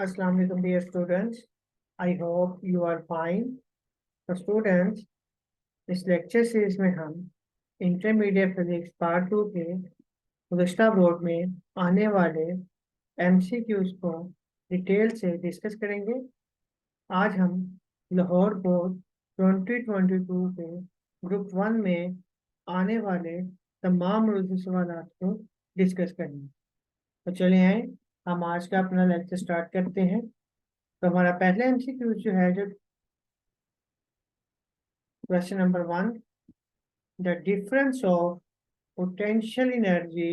Assalamu alaikum dear students. I hope you are fine. तो students, इस lecture series में हम इंटरमीडिएट फिजिक्स पार्ट 2 के गुज़श्ता बोर्ड में आने वाले एमसीक्यूज को डिटेल से डिस्कस करेंगे। आज हम लाहौर बोर्ड 2022 के ग्रुप 1 में आने वाले तमाम रुजू सवालात को डिस्कस करेंगे। तो चलिए आए हम आज का अपना लेक्चर स्टार्ट करते हैं। तो हमारा पहला एमसीक्यू जो है, जो question number 1, the difference of potential energy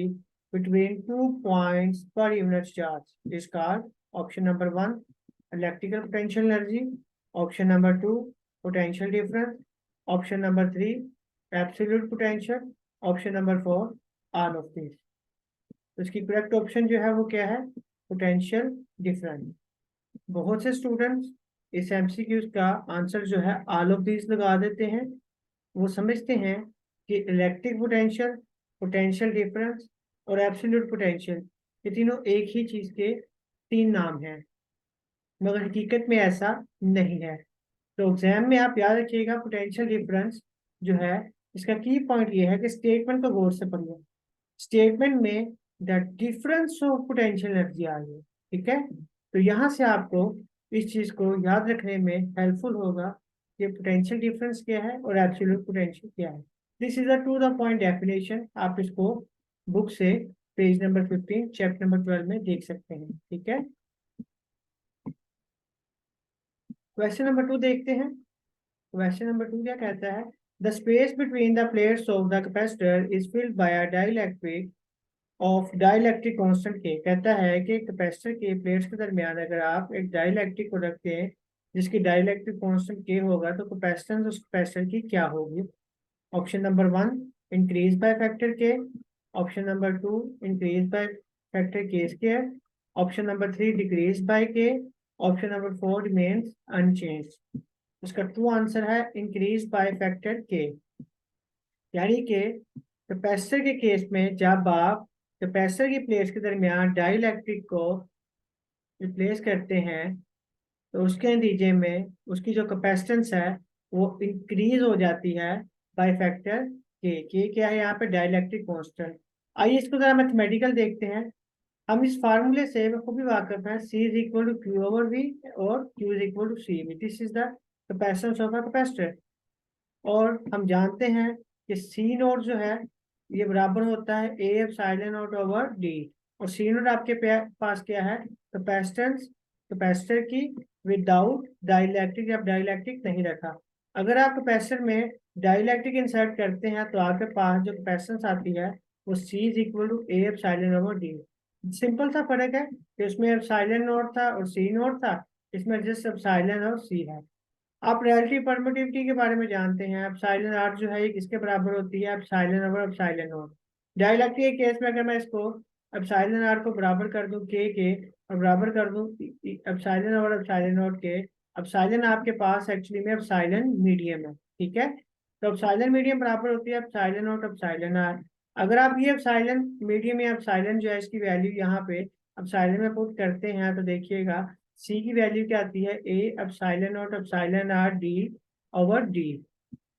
between 2 points per unit charge is called option number 1 electrical potential energy, option number 2 potential difference, option number 3 absolute potential, option number 4 all of these। तो इसकी correct option जो है वो क्या है? Potential difference. बहुत से students इस एमसीक्यूज का आंसर जो है ऑल ऑफ दीज लगा देते हैं। वो समझते हैं कि इलेक्ट्रिक पोटेंशियल, पोटेंशियल डिफरेंस और एब्सोल्यूट पोटेंशियल ये तीनों एक ही चीज के तीन नाम हैं, मगर हकीकत में ऐसा नहीं है। तो एग्जाम में आप याद रखिएगा, पोटेंशियल डिफरेंस जो है इसका की पॉइंट ये है कि स्टेटमेंट को गौर से पढ़िए। स्टेटमेंट में the difference of potential energy आ गई, ठीक है। तो यहाँ से आपको इस चीज को याद रखने में हेल्पफुल होगा कि पोटेंशियल डिफरेंस क्या है और एब्सोल्यूट पोटेंशियल क्या है। This is a to the point definition. आप इसको बुक से पेज नंबर 15 चैप्टर नंबर 12 में देख सकते हैं, ठीक है। क्वेश्चन नंबर 2 देखते हैं। क्वेश्चन नंबर 2 क्या कहता है? The space between the plates of the capacitor is filled by a dielectric of dielectric constant के। कहता है कि कैपेसिटर के प्लेट्स के दरमियान अगर आप एक डाइलेक्ट्रिक को रखते हैं जिसकी डाइलेक्ट्रिक कांस्टेंट के होगा, तो कैपेसिटेंस उस कैपेसिटर की क्या होगी? Option number 1 increase by factor K, option number 2 increase by factor K square, option number 3 decrease by K, option number 4 remains unchanged. उसका ट्रू आंसर है इंक्रीज बाय फैक्टर के। यानी कि कैपेसिटर के case में जब आप कैपेसिटर की plates के दरमियान डाइलेक्ट्रिक को रिप्लेस करते हैं तो उसके नतीजे में उसकी जो कैपेसिटेंस है वो इंक्रीज हो जाती है बाय फैक्टर के क्या है यहाँ पे? Dielectric constant. आइए इसको जरा मैथमेटिकल देखते हैं। हम इस फार्मूले से बखूबी वाकिफ हैं, C is equal to Q over V और Q is equal to C V. This is the capacitance of a capacitor. और हम जानते हैं कि सी नोट जो है ये बराबर होता है A epsilon not over D. और सी नोट आपके पास क्या है? कैपेसिटेंस कैपेसिटर की विदाउट डाइलेक्ट्रिक, या डाइलेक्ट्रिक नहीं रखा। अगर आप कैपेसिटर में डाइलेक्ट्रिक इंसर्ट करते हैं तो आपके पास जो कैपेसिटेंस आती है वो C is equal to A epsilon over D. Simple सा फर्क है कि उसमें एप्सिलॉन नोट था और सी नोट था, इसमें जस्ट एप्सिलॉन और सी है। आप रिलेटिव परमिटिविटी के बारे में जानते हैं। एप्सिलॉन आर जो है ये किसके बराबर होती है? Epsilon over epsilon not. Dielectric के केस में अगर मैं इसको एप्सिलॉन आर को बराबर कर दूं के और बराबर कर दूं एप्सिलॉन ओवर एप्सिलॉन नॉट के, एप्सिलॉन आपके पास एक्चुअली में एप्सिलॉन मीडियम है, ठीक है। तो एप्सिलॉन मीडियम बराबर होती है एप्सिलॉन नॉट एप्सिलॉन आर। अगर आप ये एप्सिलॉन मीडियम या एप्सिलॉन जो है इसकी वैल्यू यहाँ पे एप्सिलॉन में पुट करते हैं तो देखिएगा सी की वैल्यू क्या आती है? A epsilon not epsilon R D over D.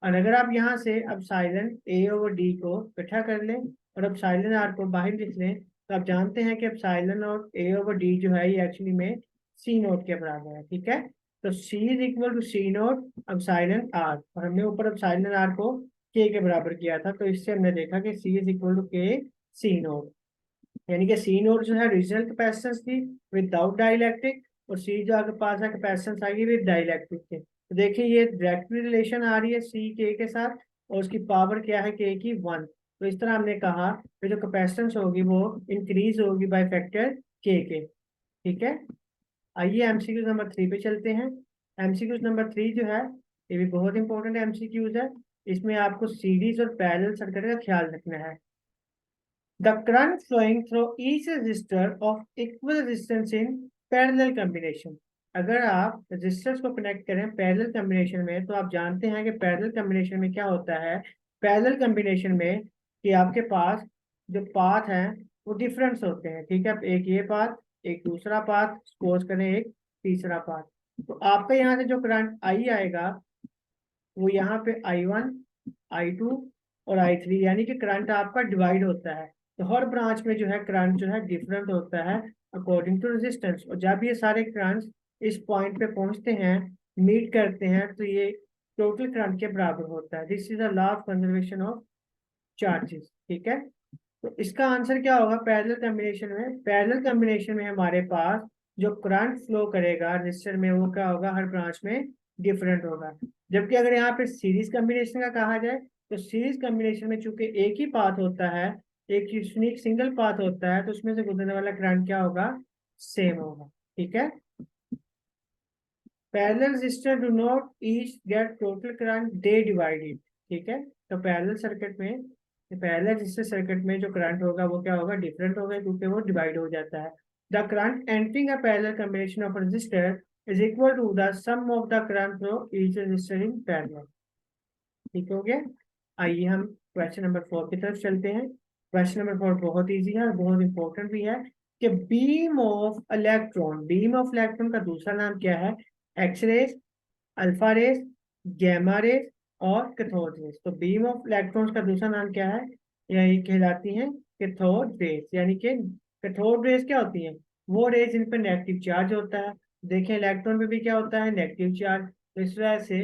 और अगर आप यहाँ से एप्सिलॉन ए ओवर डी को इकट्ठा कर लें और एप्सिलॉन आर को बाहर लिख लें तो आप जानते हैं कि epsilon not a over D जो है ये एक्चुअली में सी नोट के बराबर है, ठीक है। तो C is equal to C nought epsilon R, और हमने ऊपर एप्सिलॉन आर को के बराबर किया था, तो इससे हमने देखा कि सी इज इक्वल टू के सी नोट। यानी कि सी नोट जो है रीजनल कैपेसिटेंस थी विदाउट डाइलेक्ट्रिक, और सी जो आपके पास है कैपेसिटेंस आएगी विद डाइलेक्ट्रिक के। तो देखिए ये डायरेक्टली रिलेशन आ रही है सी के साथ, और उसकी पावर क्या है? के की 1। तो इस तरह हमने कहा कि जो कैपेसिटेंस होगी वो इंक्रीज होगी बाय फैक्टर के, ठीक है। आइए एमसीक्यूज नंबर 3 पे चलते हैं। एमसीक्यूज नंबर 3 जो है ये भी बहुत इंपॉर्टेंट एमसीक्यूज है। इसमें आपको सीरीज और पैरेलल सर्किट का ख्याल रखना है। The current flowing through each resistor of equal resistance in parallel combination। अगर आप रेजिस्टर्स को कनेक्ट करें पैरेलल कॉम्बिनेशन में तो आप जानते हैं कि पैरेलल कॉम्बिनेशन में क्या होता है? पैरेलल कॉम्बिनेशन में कि आपके पास जो पाथ हैं वो डिफरेंस होते हैं, ठीक है। एक ये पाथ एक दूसरा पाथ, सपोज करें एक तीसरा पाथ। तो आपका यहाँ से जो करंट आई आएगा वो यहाँ पे I1, I2 और I3, यानी कि करंट आपका डिवाइड होता है। तो हर ब्रांच में जो है करंट जो है डिफरेंट होता है अकॉर्डिंग टू रेजिस्टेंस। और जब ये सारे करंट इस पॉइंट पे पहुंचते हैं, मीट करते हैं, तो ये टोटल करंट के बराबर होता है। This is the law of conservation of charges. ठीक है, तो इसका आंसर क्या होगा पैरेलल कॉम्बिनेशन में? पैरेलल कॉम्बिनेशन में हमारे पास जो करंट फ्लो करेगा रजिस्टर में वो क्या होगा, हर ब्रांच में डिफरेंट होगा। जबकि अगर यहाँ पे सीरीज कॉम्बिनेशन का कहा जाए तो सीरीज कॉम्बिनेशन में चूंकि एक ही पाथ होता है, एक यूनिक सिंगल पाथ होता है, तो उसमें से गुजरने वाला करंट क्या होगा, सेम होगा। ठीक है, parallel register do not each get total current, they divide it. ठीक है, तो पैरेलल सर्किट में, पैरेलल रजिस्टर सर्किट में जो करंट होगा वो क्या होगा, डिफरेंट होगा, क्योंकि वो डिवाइड हो जाता है। The current entering a parallel combination of resistor is equal to the sum of the current flow each resistor in parallel. ठीक हो गया। आइए हम क्वेश्चन नंबर 4 की तरफ चलते हैं। क्वेश्चन नंबर 4 बहुत इजी है और बहुत इंपॉर्टेंट भी है कि beam of electron, beam of electron का दूसरा नाम क्या है? X rays, alpha rays, gamma rays और कैथोड रेज। तो बीम ऑफ इलेक्ट्रॉन्स का दूसरा नाम क्या है? यही कहलाती हैं कैथोड रेज। यानी कि कैथोड रेज क्या होती हैं? वो रेज जिन पर नेगेटिव चार्ज होता है। देखें इलेक्ट्रॉन पे भी क्या होता है, नेगेटिव चार्ज। तो इस वजह से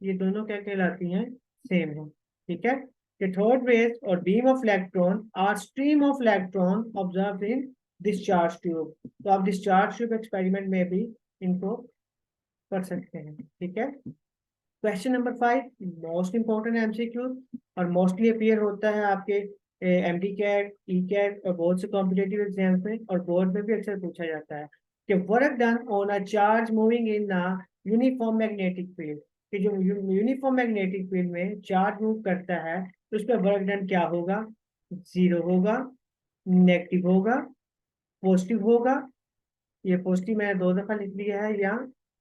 ये दोनों क्या कहलाती हैं, सेम है। ठीक है, कैथोड रेज और beam of electron are stream of electron observe in discharge tube. तो आप डिस्चार्ज ट्यूब एक्सपेरिमेंट में भी इनको कर सकते हैं। ठीक है, question number 5 most important MCQ और मोस्टली अपीयर होता है आपके एमडी कैट, ई कैट और बहुत से कॉम्पिटेटिव एग्जाम्स में, और बोर्ड में भी अक्सर पूछा जाता है कि work done on a charge moving in the uniform magnetic field, कि जो यूनिफॉर्म मैग्नेटिक फील्ड में चार्ज मूव करता है तो उस पर वर्क डन क्या होगा? जीरो होगा, नेगेटिव होगा, पॉजिटिव होगा। ये पॉजिटिव मैंने 2 दफा लिख दिया है, या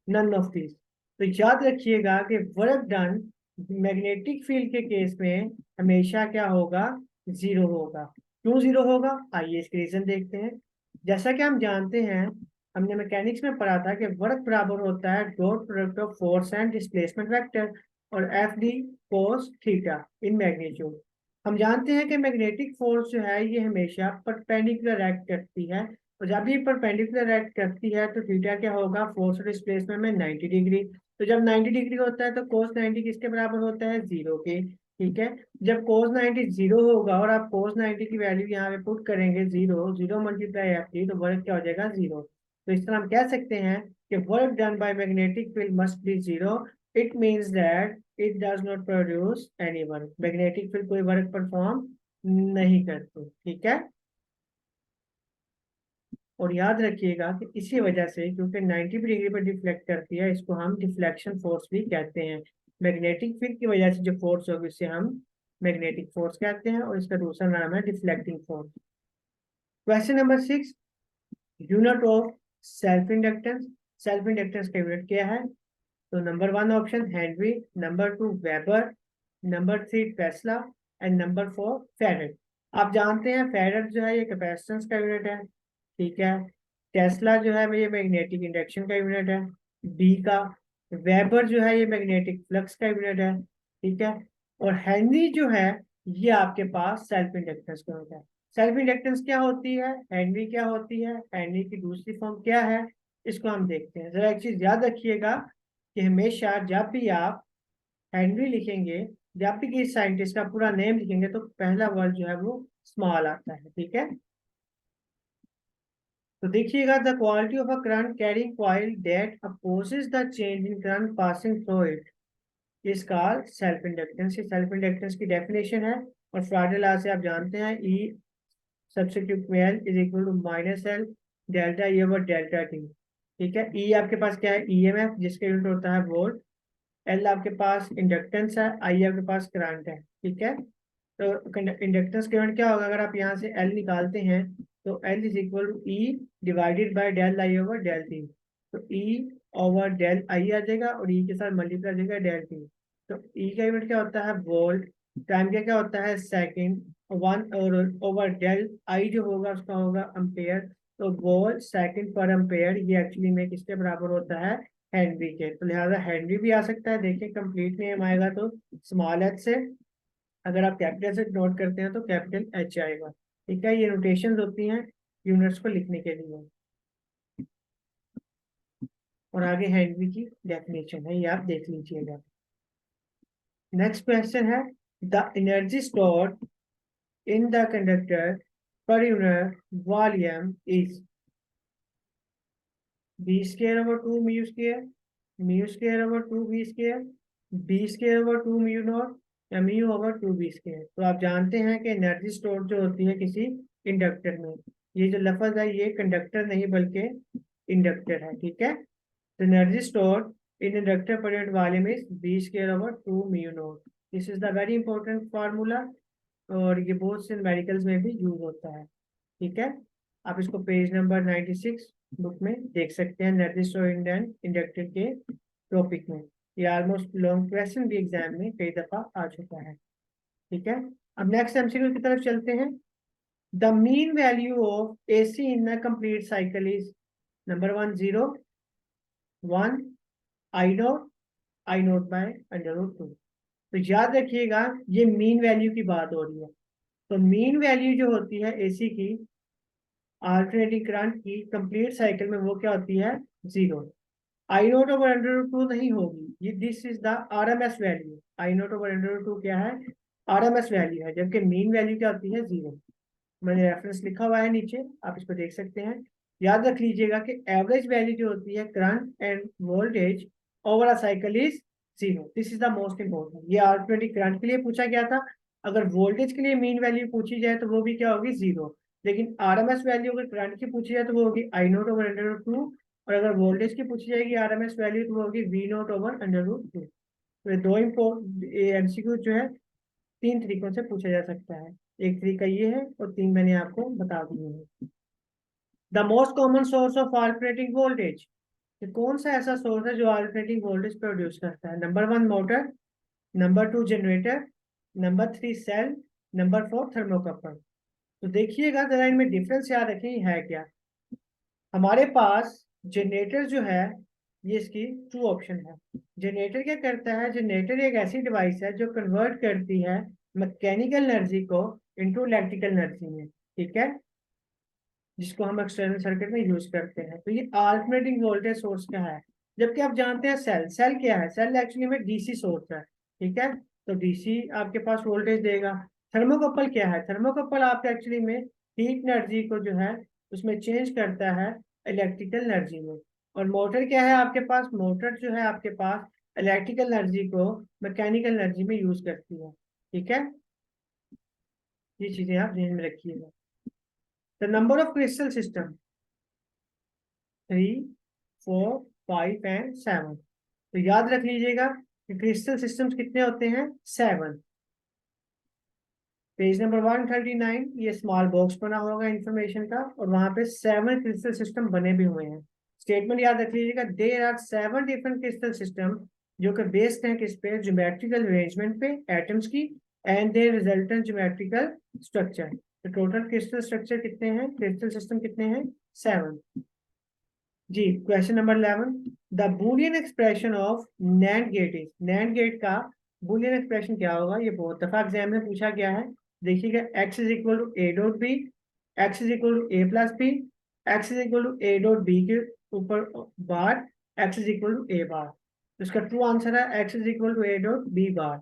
नन ऑफ दिस। तो याद रखिएगा कि वर्क डन मैग्नेटिक फील्ड के केस में हमेशा क्या होगा, जीरो होगा। क्यों जीरो होगा, आइए इसके रीजन देखते हैं। जैसा कि हम जानते हैं, हमने मैकेनिक्स में पढ़ा था कि वर्क बराबर होता है dot product of force and displacement vector और F D cos theta in magnitude. हम जानते हैं कि मैग्नेटिक फोर्स जो है ये हमेशा परपेंडिकुलर एक्ट करती है, और जब ये परपेंडिकुलर एक्ट करती है तो थीटा क्या होगा, फोर्स डिस्प्लेसमेंट में 90 डिग्री। तो जब 90 डिग्री होता है तो कोस 90 किसके बराबर होता है, जीरो के। ठीक है, जब कोस 90 जीरो होगा और आप कोस 90 की वैल्यू यहाँ पे पुट करेंगे, zero, zero multiply F T, तो वर्क क्या हो जाएगा, जीरो। तो इस तरह हम कह सकते हैं कि work done by magnetic field must be zero. It means that it does not produce any work. Magnetic field कोई वर्क परफॉर्म नहीं करती। ठीक है, और याद रखिएगा कि इसी वजह से, क्योंकि 90 डिग्री पर डिफ्लेक्ट करती है, इसको हम डिफ्लेक्शन फोर्स भी कहते हैं। मैग्नेटिक फील्ड की वजह से जो फोर्स होगी उसे हम मैग्नेटिक फोर्स कहते हैं, और इसका दूसरा नाम है deflecting force. Question number 6, unit of self inductance. Self inductance का यूनिट क्या है? तो number 1 option Henry, number 2 weber, number 3 Tesla and number 4 farad. आप जानते हैं फैरेड जो है ये कैपेसिटेंस का यूनिट है। ठीक है, टेस्ला जो है ये मैग्नेटिक इंडक्शन का यूनिट है, बी का। वेबर जो है ये मैग्नेटिक फ्लक्स का यूनिट है। ठीक है, और हेनरी जो है ये आपके पास सेल्फ इंडक्टेंस का यूनिट है। सेल्फ इंडक्टेंस क्या होती है, हेनरी क्या होती है, हेनरी की दूसरी फॉर्म क्या है, इसको हम देखते हैं। जरा एक चीज याद रखिएगा कि हमेशा जब भी आप हेनरी लिखेंगे, जब भी किसी साइंटिस्ट का पूरा नेम लिखेंगे, तो पहला वर्ड जो है वो स्मॉल आता है। ठीक है, तो देखिएगा the quality of a current carrying coil that opposes the change in current passing through it is called self inductance. Self inductance की डेफिनेशन है, और फ्राडे लॉ से आप जानते हैं ई सब्स्टिट्यूट में L is equal to minus L delta E over delta T. ठीक है, ई आपके पास क्या है, ईएमएफ, जिसका यूनिट होता है वोल्ट। एल आपके पास इंडक्टेंस है, आई आपके पास करंट है। ठीक है, तो इंडक्टेंस करंट क्या होगा, अगर आप यहाँ से एल निकालते हैं तो L is equal to E divided by del I over del T. तो ई ओवर डेल आई आ जाएगा और ई के साथ मल्टीप्लाई हो जाएगा डेल टी। तो ई का यूनिट क्या होता है, वोल्ट। टाइम का क्या होता है, सेकंड। वन और ओवर डेल आई जो होगा उसका होगा अम्पेयर। तो वोल्ट सेकंड पर एम्पेयर ये एक्चुअली में किसके बराबर होता है, हेनरी के। तो लिहाजा हेनरी भी आ सकता है। देखिए कंप्लीट नेम आएगा तो स्मॉल एच से, अगर आप कैपिटल से नोट करते हैं तो कैपिटल एच आएगा। ठीक है, ये नोटेशंस होती हैं यूनिट्स को लिखने के लिए। और आगे हेनरी की डेफिनेशन है, ये आप देख लीजिएगा। नेक्स्ट क्वेश्चन है, the energy stored in the conductor per unit volume is b square over 2 mu square over 2 b square over 2 mu naught या mu over 2 b square। तो आप जानते हैं कि एनर्जी स्टोर जो होती है किसी इंडक्टर में, ये जो लफ्ज है ये कंडक्टर नहीं बल्कि इंडक्टर है। ठीक है, तो energy store in inductor per unit volume is b square over 2 mu naught। This is the very important formula और ये बहुत से मेडिकल्स में भी यूज होता है। ठीक है, आप इसको पेज नंबर 96 बुक में देख सकते हैं, एनर्जी स्टोर इंडक्टर के टॉपिक में। ये ऑलमोस्ट लॉन्ग क्वेश्चन भी एग्जाम में कई दफा आ चुका है। ठीक है, अब नेक्स्ट एमसीक्यू की तरफ चलते हैं। The mean value of AC in the complete cycle is number 1 0 1 I nought by under root 2। तो याद रखिएगा ये मीन वैल्यू की बात हो रही है। तो मीन वैल्यू जो होती है एसी की अल्टरनेटिंग करंट की कंप्लीट साइकिल में वो क्या होती है, 0। I nought over under root 2 नहीं होगी, ये this is the RMS value. I nought over under root 2 क्या है, आरएमएस वैल्यू है, जबकि मीन वैल्यू क्या होती है, 0। मैंने रेफरेंस लिखा हुआ है नीचे, आप इसको देख सकते हैं। याद रख लीजिएगा कि एवरेज वैल्यू जो होती है current end voltage over a cycle is 0। This is the most important. ये अल्टरनेटिंग करंट के लिए पूछा गया था। अगर वोल्टेज के लिए मीन वैल्यू पूछी जाए तो वो भी क्या होगी, 0। लेकिन आरएमएस वैल्यू अगर करंट की पूछी जाए तो वो होगी आई नोट ओवर अंडर रूट 2, और अगर वोल्टेज की पूछी जाएगी आरएमएस वैल्यू तो वो होगी V nought over under root 2। तो ये दो एमसीक्यू जो है 3 तरीकों से पूछा जा सकता है। एक तरीका ये है और 3 मैंने आपको बता दिए हैं। The most common source of alternating voltage, कौन सा ऐसा सोर्स है जो अल्टरनेटिंग वोल्टेज प्रोड्यूस करता है। Number 1 motor, number 2 generator, number 3 cell, number 4 thermocouple. तो देखिएगा जरा इनमें डिफरेंस याद रखें है क्या। हमारे पास जनरेटर जो है ये इसकी ट्रू ऑप्शन है। जनरेटर क्या करता है, जनरेटर एक ऐसी डिवाइस है जो कन्वर्ट करती है मैकेनिकल एनर्जी को इनटू इलेक्ट्रिकल एनर्जी में। ठीक है, जिसको हम एक्सटर्नल सर्किट में यूज करते हैं। तो ये अल्टरनेटिंग वोल्टेज सोर्स का है। जबकि आप जानते हैं सेल, सेल क्या है, सेल एक्चुअली में डीसी सोर्स है। ठीक है, तो डीसी आपके पास वोल्टेज देगा। थर्मोकपल क्या है, थर्मोकपल आप एक्चुअली में हीट एनर्जी को जो है उसमें चेंज करता है इलेक्ट्रिकल एनर्जी में। और मोटर क्या है आपके पास, मोटर जो है आपके पास इलेक्ट्रिकल एनर्जी को मैकेनिकल एनर्जी में यूज करती है। ठीक है, ये चीजें आप ध्यान में रखिएगा। The number of crystal system 3 4 5 and 7। तो याद रख लीजिएगा कि क्रिस्टल सिस्टम्स कितने होते हैं, 7। पेज नंबर 139 ये स्मॉल बॉक्स बना होगा इंफॉर्मेशन का, और वहां पे 7 क्रिस्टल सिस्टम बने भी हुए हैं। स्टेटमेंट याद रख लीजिएगा, there are 7 different crystal system जो कि बेस्ड हैं किस पे, ज्योमेट्रिकल अरेंजमेंट पे एटम्स की and their resultant geometrical structure. तो टोटल क्रिस्टल स्ट्रक्चर कितने हैं, क्रिस्टल सिस्टम कितने हैं, 7। जी, question number 11, the Boolean expression of NAND gate is, NAND gate का बूलियन एक्सप्रेशन क्या होगा, ये बहुत दफा एग्जाम में पूछा गया है। देखिएगा, x is equal to A dot B, X is equal to A plus B, X is equal to A dot B के ऊपर bar x is equal to A bar. तो इसका ट्रू आंसर है x is equal to A dot B bar.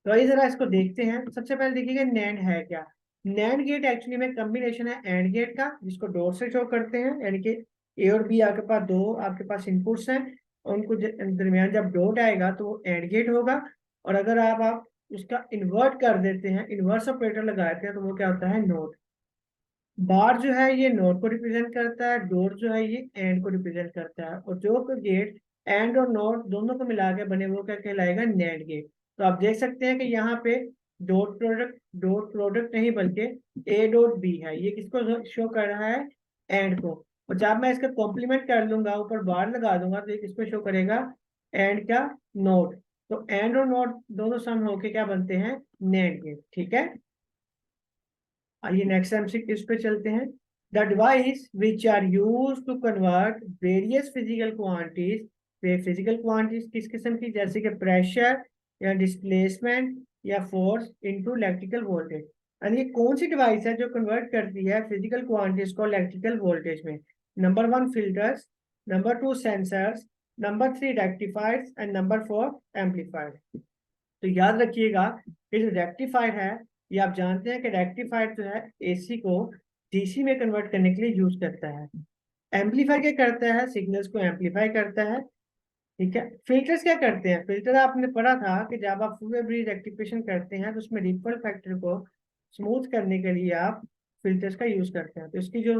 तो आइए जरा इसको देखते हैं। सबसे पहले देखिएगा नैंड है क्या। नैंड गेट एक्चुअली में कॉम्बिनेशन है एंड गेट का, जिसको डॉट से शो करते हैं, यानी कि ए और बी आपके पास दो आपके पास इनपुट्स हैं, और उनको दरमियान जब डॉट आएगा तो वो एंड गेट होगा। और अगर आप उसका इन्वर्ट कर देते हैं, इन्वर्स ऑपरेटर लगाते हैं, तो वो क्या होता है, नोट। बार जो है ये नोट को रिप्रेजेंट करता है, डॉट जो है ये एंड को रिप्रेजेंट करता है, और जो गेट एंड और नोट दोनों को मिला के बने वो क्या कहलाएगा, नैंड गेट। तो आप देख सकते हैं कि यहाँ पे डॉट प्रोडक्ट नहीं बल्कि ए डॉट बी है, ये किसको शो कर रहा है, एंड को। और जब मैं इसका कॉम्प्लीमेंट कर लूंगा, ऊपर बार लगा दूंगा, तो ये किसको शो करेगा, एंड का नोट। तो एंड और नोट दोनों सम होके क्या बनते हैं, नैंड गेट। ठीक है, आइए नेक्स्ट एमसीक्यू इस पे चलते हैं। The device which are used to convert various physical quantities, physical quantities किस किस्म की, जैसे कि प्रेशर या डिस्प्लेसमेंट या फोर्स इनटू इलेक्ट्रिकल वोल्टेज। यानी ये कौन सी डिवाइस है जो कन्वर्ट करती है फिजिकल क्वांटिटीज को इलेक्ट्रिकल वोल्टेज में? Number 1 filters, number 2 sensors, number 3 rectifiers and number 4 amplifier. तो याद रखिएगा ये जो रेक्टिफायर है, ये आप जानते हैं कि रेक्टिफायर जो है एसी को डीसी में कन्वर्ट करने के लिए यूज करता है। एम्पलीफायर क्या करता है? सिग्नल्स को एम्पलीफाई करता है। ठीक है। फिल्टर्स क्या करते हैं? फिल्टर आपने पढ़ा था कि जब आप फुल ब्रिज रेक्टिफिकेशन करते हैं तो उसमें रिपल फैक्टर को स्मूथ करने के लिए आप फिल्टर्स का यूज करते हैं। तो इसकी जो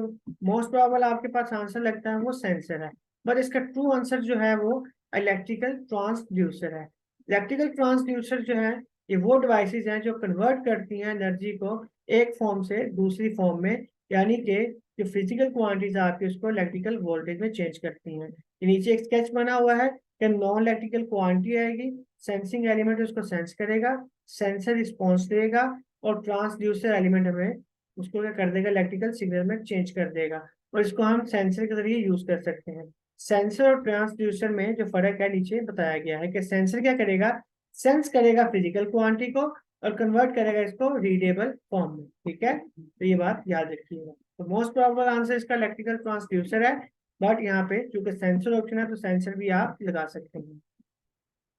मोस्ट प्रोबेबल आपके पास आंसर लगता है वो सेंसर है, बट इसका ट्रू आंसर जो है वो इलेक्ट्रिकल ट्रांसड्यूसर है। इलेक्ट्रिकल ट्रांसड्यूसर जो है ये वो डिवाइसेस हैं जो कन्वर्ट करती हैं एनर्जी को एक फॉर्म से दूसरी फॉर्म में, यानी कि जो फिजिकल क्वांटिटीज आपकी उसको इलेक्ट्रिकल वोल्टेज में चेंज करती हैं। नीचे एक स्केच बना हुआ है कि नॉन इलेक्ट्रिकल क्वांटिटी आएगी, सेंसिंग एलिमेंट उसको सेंस करेगा, सेंसर रिस्पॉन्स देगा और ट्रांसड्यूसर एलिमेंट हमें उसको क्या कर देगा? इलेक्ट्रिकल सिग्नल में चेंज कर देगा और इसको हम सेंसर के जरिए यूज कर सकते हैं। सेंसर और ट्रांसड्यूसर में जो फर्क है नीचे बताया गया है कि सेंसर क्या करेगा? सेंस करेगा फिजिकल क्वांटिटी को और कन्वर्ट करेगा इसको रीडेबल फॉर्म में। ठीक है, तो ये बात याद रखिएगा। तो मोस्ट प्रोबेबल आंसर इसका इलेक्ट्रिकल ट्रांसड्यूसर है, बट यहाँ पे चूंकि सेंसर ऑप्शन है तो सेंसर भी आप लगा सकते हैं।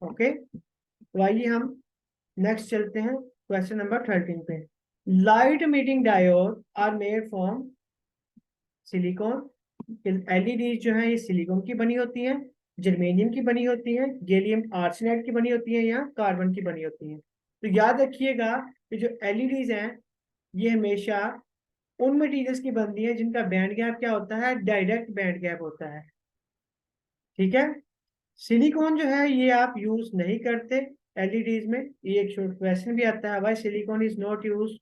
ओके, तो आइए हम नेक्स्ट चलते हैं क्वेश्चन नंबर 13 पे। Light emitting diode are made from silicon. LED जो है ये सिलिकॉन की बनी होती है, जर्मेनियम की बनी होती है, गैलियम आर्सेनाइड की बनी होती है या कार्बन की बनी होती है। तो याद रखिएगा कि जो एलईडीज हैं ये हमेशा उन मटेरियल्स की बनती है जिनका बैंड गैप क्या होता है? डायरेक्ट बैंड गैप होता है। ठीक है। सिलिकॉन जो है ये आप यूज नहीं करते एलईडीज में। ये एक शॉर्ट क्वेश्चन भी आता है, why silicon is not use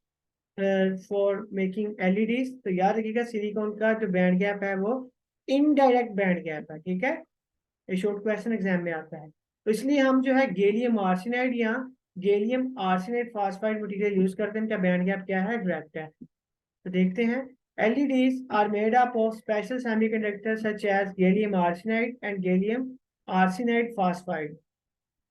for making LEDs. तो याद रखिएगा सिलिकॉन का जो बैंड गैप है वो इनडायरेक्ट बैंड गैप है। ठीक है, ये शॉर्ट क्वेश्चन एग्जाम में आता है। तो इसलिए हम जो है गैलियम आर्सेनाइड या gallium arsenide phosphide material use करते हैं। इनका बैंड गैप क्या है? डायरेक्ट है। तो देखते हैं। LEDs are made up of special semiconductors such as gallium arsenide and gallium arsenide phosphide।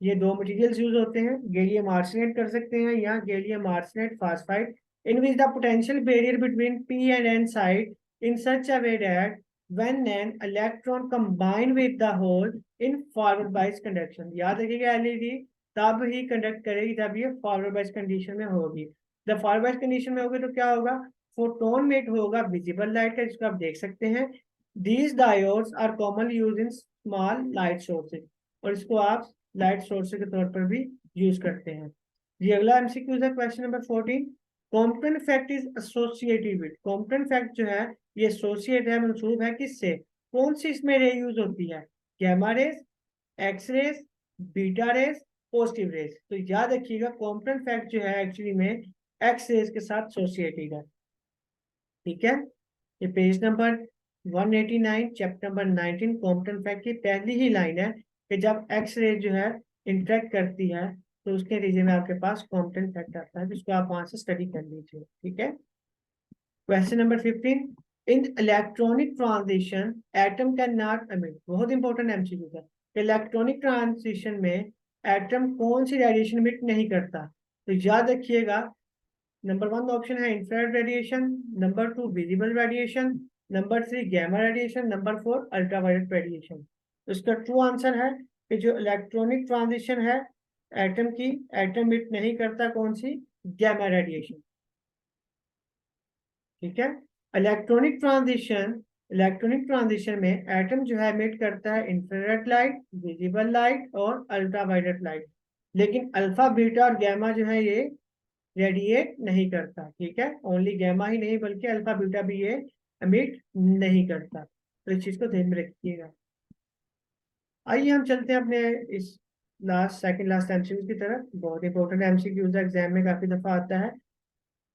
ये दो मटेरियल्स यूज होते हैं, गैलियम आर्सेनाइड कर सकते हैं या gallium arsenide phosphide, in which the potential barrier between P and N side in such a way that when an electron combine with the hole in forward bias conduction। याद रखिएगा LED तब ही conduct करेगी जब ये forward bias condition में होगी। जब forward bias condition में होगी तो क्या होगा? फोटोन मेट होगा विजिबल लाइट का, जिसको आप देख सकते हैं। These diodes are commonly use in small light sources, और इसको आप लाइट सोर्स के तौर पर भी यूज करते हैं। ये अगला एमसीक्यू है question number 14। Compton fact is associated with. Compton fact जो है ये एसोसिएट है, मंसूब है किससे? कौन सी इसमें रे यूज होती है? Gamma rays, X rays, beta rays, positive rays. तो याद रखिएगा कॉम्पटन फैक्ट जो है एक्चुअली में एक्स रेज के साथ एसोसिएटेड है। ठीक है, ये page number 189 chapter number 19 Compton fact की पहली ही लाइन है कि जब एक्स रे जो है इंटरेक्ट करती है तो उसके रीजन में आपके पास कॉम्पटन फैक्ट आता है, जिसको आप वहां से स्टडी कर लीजिए। ठीक है। Question number 15। In electronic transition atom can not emit. बहुत इंपॉर्टेंट एमसीक्यू है। इलेक्ट्रॉनिक ट्रांजिशन में एटम कौन सी रेडिएशन एमिट नहीं करता? तो याद रखिएगा नंबर 1 ऑप्शन है infrared radiation, number 2 visible radiation, number 3 gamma radiation, number 4 ultraviolet radiation. तो इसका ट्रू आंसर है कि जो इलेक्ट्रॉनिक ट्रांजिशन है एटम की, एटम मिट नहीं करता कौन सी? Gamma radiation. ठीक है। इलेक्ट्रॉनिक ट्रांजिशन में एटम जो है मिट करता है इंफ्रारेड लाइट, विजिबल लाइट और अल्ट्रावायलेट लाइट, लेकिन अल्फा बीटा और गैमा जो है ये रेडिएट नहीं करता। ठीक है, ओनली गैमा ही नहीं बल्कि अल्फा बीटा भी ये एमिट नहीं करता। तो इस चीज को ध्यान में रखिएगा। आइए हम चलते हैं अपने इस सेकंड लास्ट एमसीक्यू की तरफ। बहुत इंपॉर्टेंट एमसीक्यू एग्जाम में काफी दफा आता है।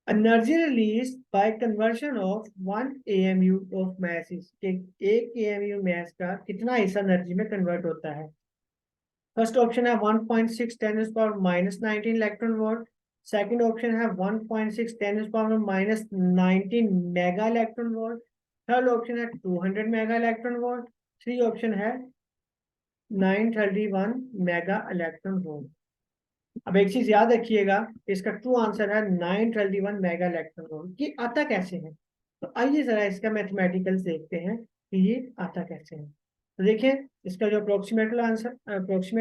Energy release by conversion of 1 AMU of mass is. 1 AMU मास का कितना हिस्सा एनर्जी में कन्वर्ट होता है? फर्स्ट ऑप्शन है 1.6 10 power minus 19 electron volt. Second option है 1.6 10 power minus 19 mega electron volt. Third option है 200 mega electron volt, three option है 931 मेगा इलेक्ट्रॉन वोल्ट। अब एक चीज याद रखिएगा, इसका ट्रू आंसर है 931 मेगा इलेक्ट्रॉन वोल्ट। ये आता कैसे है? तो आइए जरा इसका मैथमेटिकल देखते हैं कि ये आता कैसे है। तो देखिए, इसका जो अप्रोक्सीमेट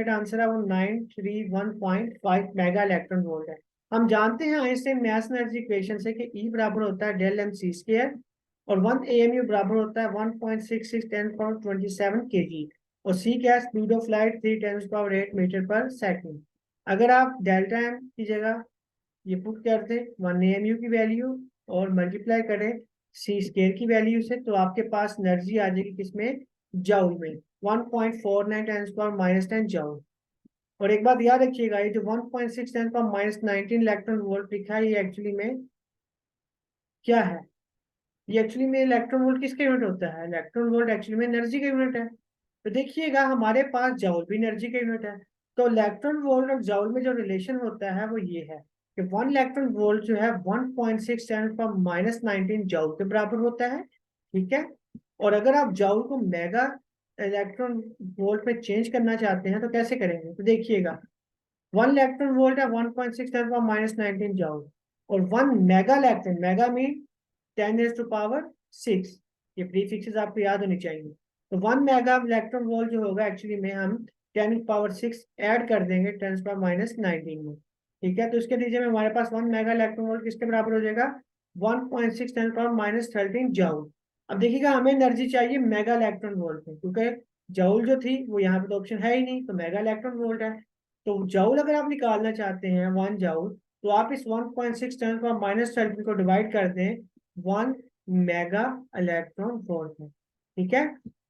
आंसर है वो 931.5 मेगा इलेक्ट्रॉन वोल्ट है। हम जानते हैं आइंस्टाइन मैथ्स एनर्जी इक्वेशन से कि E बराबर होता है डेल एम सी स्क्वायर, और 1 AMU बराबर होता है 1.66 10 पावर 27 kg, और C क्या है? स्पीड ऑफ लाइट 3 × 10⁸ मीटर पर सेकंड। अगर आप डेल्टा एम की जगह ये पुट कर दें 1 AMU की वैल्यू और मल्टीप्लाई करें सी स्क्वायर की वैल्यू से, तो आपके पास एनर्जी आ जाएगी किसमें? जाउल में, 1.49 10⁻10 जाउल। और एक बात याद रखिएगा, ये जो 1.6 10⁻19 इलेक्ट्रॉन वोल्ट लिखा है, ये एक्चुअली में क्या है? ये एक्चुअली में इलेक्ट्रॉन वोल्ट किसका यूनिट होता है? इलेक्ट्रॉन वोल्ट एक्चुअली में एनर्जी का यूनिट है। तो देखिएगा, हमारे पास जाउल भी एनर्जी का यूनिट है। तो इलेक्ट्रॉन वोल्ट और जाउल में जो रिलेशन होता है वो ये है कि 1 इलेक्ट्रॉन वोल्ट जो है 1.6 10⁻19 जाउल के बराबर होता है। ठीक है। और अगर आप जाउल को मेगा इलेक्ट्रॉन वोल्ट में चेंज करना चाहते हैं तो कैसे करेंगे? तो देखिएगा, 1 इलेक्ट्रॉन वोल्ट है 1.6 10⁻19 जाउल, और 1 मेगा इलेक्ट्रॉन, मेगा मीन 10⁻6, ये प्रीफिक्सेस आपको याद होनी चाहिए। तो 1 मेगा इलेक्ट्रॉन वोल्ट जो होगा एक्चुअली में हम 10⁻6 ऐड कर देंगे 10⁻19 में। ठीक है। तो इसके नीचे में हमारे पास 1 मेगा इलेक्ट्रॉन वोल्ट किसके बराबर हो जाएगा? 1.6 10⁻13 जाउल। अब देखिएगा, हमें एनर्जी चाहिए मेगा इलेक्ट्रॉन वोल्ट में, क्योंकि जाउल जो थी वो यहाँ पे तो ऑप्शन है ही नहीं, तो मेगा इलेक्ट्रॉन वोल्ट है। तो जाउल अगर आप निकालना चाहते हैं 1 जाउल, तो आप इस 1.6 10⁻13 को डिवाइड कर दें 1 मेगा इलेक्ट्रॉन वोल्ट में। ठीक है।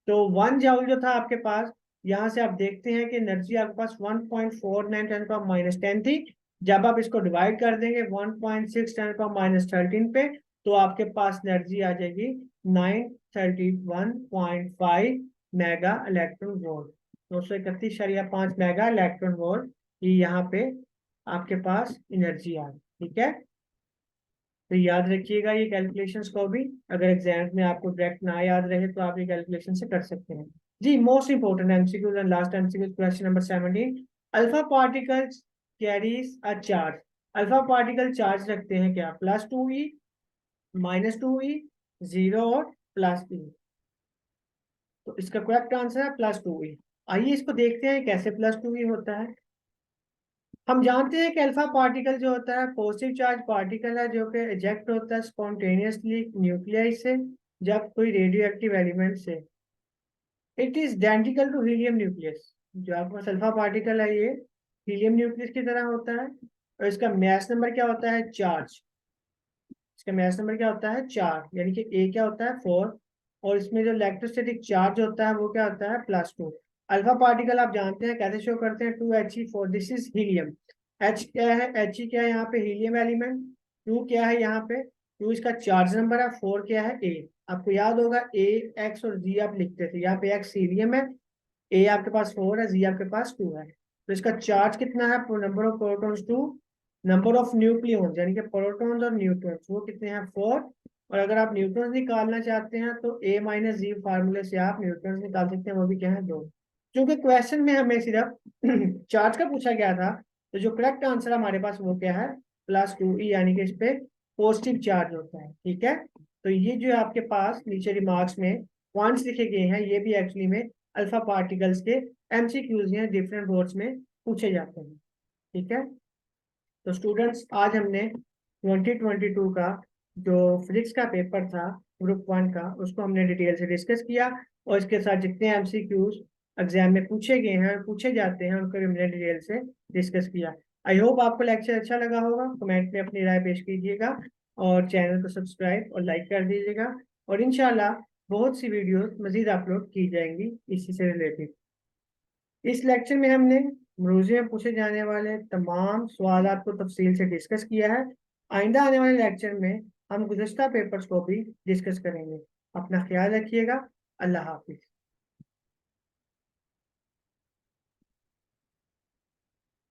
तो 1 जाउल जो था आपके पास, यहां से आप देखते हैं कि एनर्जी आपके पास 1.49 10⁻10 थी। जब आप इसको डिवाइड कर देंगे 1.6 10⁻13 पे, तो आपके पास एनर्जी आ जाएगी 931.5 mega electron volt. 231.5 mega electron volt ये यहाँ पे आपके पास एनर्जी आ गई। ठीक है। तो याद रखिएगा ये कैलकुलेशंस को भी, अगर एग्जाम में आपको डायरेक्ट ना याद रहे तो आप ये कैलकुलेशन से कर सकते हैं। जी, most important MCQs and last MCQs, question number 17। Alpha particles carries a charge. Alpha particle charge रखते हैं क्या? +2e, -2e, 0 और +e। तो इसका करेक्ट आंसर है +2e। आइए इसको देखते हैं कैसे +2e होता है। हम जानते हैं कि अल्फा पार्टिकल जो होता है पॉजिटिव चार्ज पार्टिकल है, जो कि इजेक्ट होता है स्पॉन्टेनियसली न्यूक्लियस से, जब कोई रेडियो एक्टिव एलिमेंट से। It is identical to helium nucleus. जो आपके पास अल्फा पार्टिकल है ये हीलियम न्यूक्लियस की तरह होता है, और इसका मैस नंबर क्या होता है? चार्ज। इसका मैस नंबर क्या होता है? 4, यानी कि ए क्या होता है? 4। और इसमें जो इलेक्ट्रोस्टैटिक चार्ज होता है वो क्या होता है? +2। अल्फा पार्टिकल आप जानते हैं कैसे शो करते हैं? 2He4, this is helium. H क्या है? He क्या है यहाँ पे? Helium element. 2 क्या है यहाँ पे? 2 इसका चार्ज नंबर है। 4 क्या है? ए। आपको याद होगा ए, एक्स और जी आप लिखते थे, यहाँ पे एक्स हीलियम है, ए आपके पास 4 है, जी आपके पास 2 है। तो इसका चार्ज कितना है? Number of protons 2, number of nucleons यानी कि प्रोटॉन्स और न्यूट्रॉन्स वो कितने हैं? 4। और अगर आप न्यूट्रॉन्स निकालना चाहते हैं तो A-Z फार्मूले से आप न्यूट्रॉन्स निकाल सकते हैं, वो भी क्या है? 2। क्योंकि क्वेश्चन में हमें सिर्फ चार्ज का पूछा गया था, तो जो करेक्ट आंसर हमारे पास वो क्या है? +2e, यानी कि इस पे पॉजिटिव चार्ज होता है। ठीक है। तो ये जो है आपके पास नीचे रिमार्क्स में पॉइंट्स लिखे गए हैं, ये भी एक्चुअली में अल्फा पार्टिकल्स के एमसीक्यूज हैं, डिफरेंट बोर्ड्स में पूछे जाते हैं। ठीक है। तो स्टूडेंट्स, आज हमने 2022 का जो फिजिक्स का पेपर था ग्रुप 1 का, उसको हमने डिटेल से डिस्कस किया, और इसके साथ जितने एमसीक्यूज एग्जाम में पूछे गए हैं और पूछे जाते हैं उनको भी हमने डिटेल से डिस्कस किया। आई होप आपको लेक्चर अच्छा लगा होगा। कमेंट में अपनी राय पेश कीजिएगा, और चैनल को सब्सक्राइब और लाइक कर दीजिएगा, और इंशाल्लाह बहुत सी वीडियोस मजीद अपलोड की जाएंगी इसी से रिलेटेड। इस लेक्चर में हमने मरूजे में पूछे जाने वाले तमाम सवाल को तफसील से डिस्कस किया है। आइंदा आने वाले लेक्चर में हम गुज़श्ता पेपर्स को भी डिस्कस करेंगे। अपना ख्याल रखिएगा। अल्लाह हाफिज।